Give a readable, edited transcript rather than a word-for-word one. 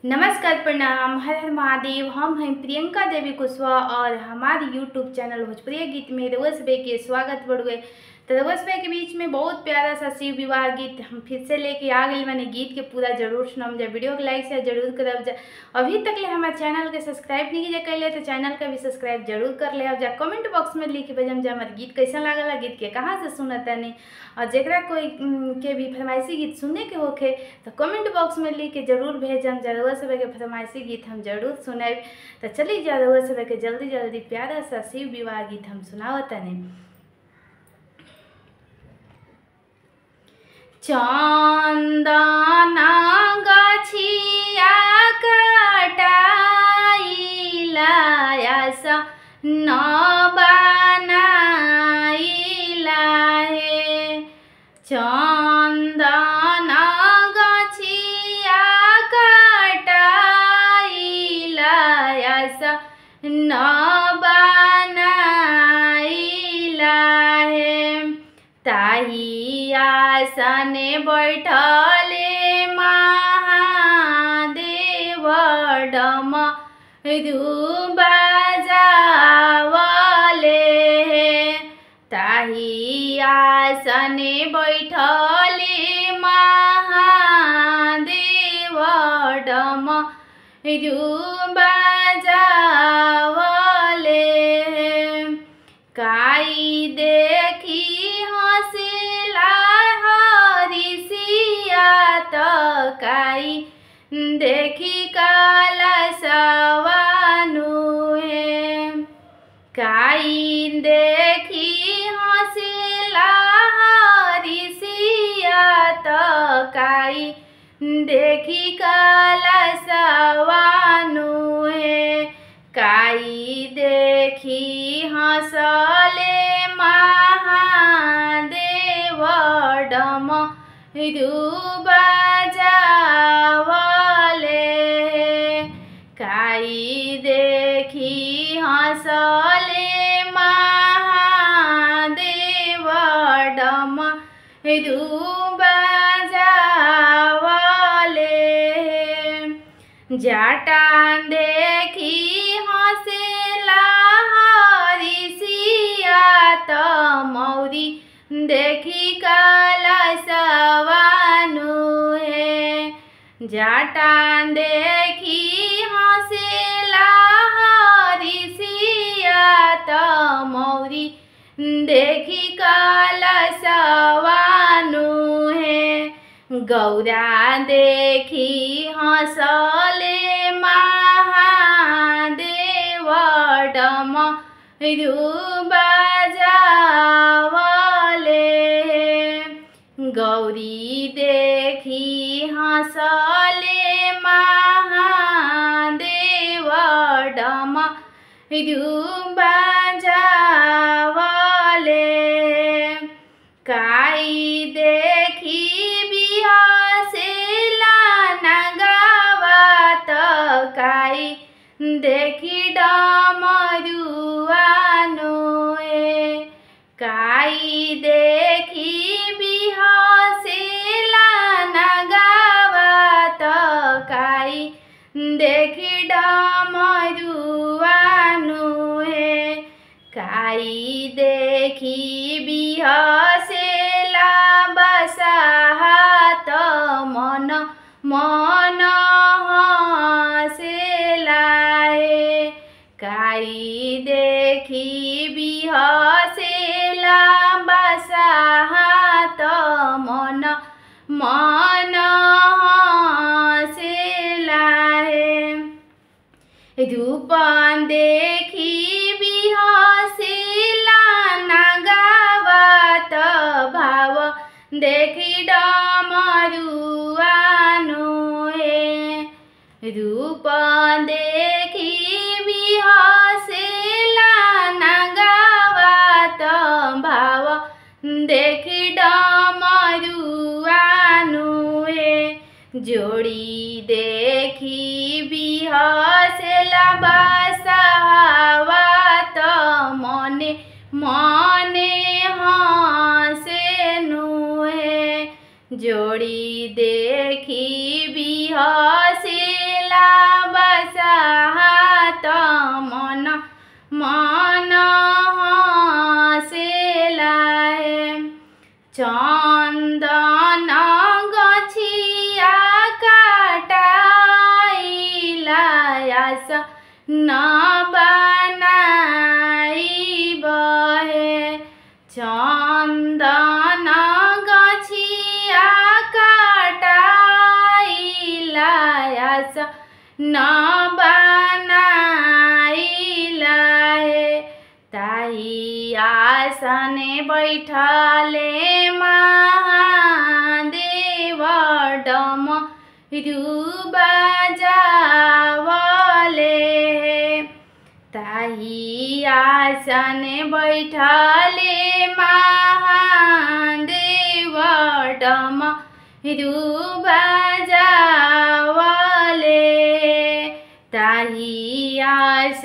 नमस्कार, प्रणाम, हर हर महादेव। हम हैं प्रियंका देवी कुशवाहा और हमारे यूट्यूब चैनल भोजपुरी गीत में रउआ सभे के स्वागत बड़ुए। तो रउआ सभे के बीच में बहुत प्यारा सा शिव विवाह गीत हम फिर से लेके आ गए मैंने। गीत के पूरा जरूर सुनम जा, वीडियो को लाइक शेयर जरूर करब जा। अभी तक ले हमारे चैनल के सब्सक्राइब नहीं किया कैले तो चैनल का भी सब्सक्राइब जरूर कर ले जा। कमेंट बॉक्स में लिख बजम जा हमारे गीत कैसा लागला, गीत के कहाँ से सुनता नहीं, और जरा कोई के भी फरमाइशी गीत सुनने के होखे तो कमेंट बॉक्स में लिख के जरूर भेजम। जरूर सब के फरमाइशी गीत हम जरूर सुनाब। तो चलिए जरूर सब के जल्दी जल्दी प्यारा सा शिव विवाह गीत हम सुनावतनी। चंदना गछिया कटाइला न बनाइला हे। चंदना गछिया कटाइला न बनाइला हे। ताही आसने बैठले महादेव डमरू बजावले हे। ताही आसने बैठले महादेव डमरू बजावले हे। काई देखी हंसेला हरिसिया तो काई देखी कलशवानु हे। काई देखी हंसेला हरिसिया तो काई देखी कलशवानु हे। काई देखी हंसले महादेव डमरू बजावले हे। काई देखी हंसले महादेव डमरू बजावले हे। जाटा देखी हंसेला हरिसिया तो मौरी देखी कलशवानु हे। जाटा देखी हंसेला हरिसिया तो मौरी देखी कलशवानु हे। गौरा देखी हंसले महादेव डमरू बजावले हे। गौरी देखी हंसले महादेव डमरू बजावले हे। काई देखी बिहसेला नगावत काई देखी डमरुआनु हे। काई देखी बिहसेला नगावत काई देखी डमरुआनु हे। काई देखी बिहसेला बसाहत मन मन हसेला हे। काई देखी बिहसेला बसाहत मन मन हसेला हे। रूप देखी बिहसेला नगावत भाव देखी डमरुआनु हे। रूप देखी बिहसेला नगावत भाव देखी डमरुआनु हे। जोड़ी देखी बिहसेला बसावत मने मने हसेनु हे। जोड़ी देखी बिहसेला न बनाई बहे चंदन गछिया काटाइलास न बनाइलाहे ताही आसने बैठले महादेव डम बजावले ताही आसने बैठले महादेव डम बजावले ताही आस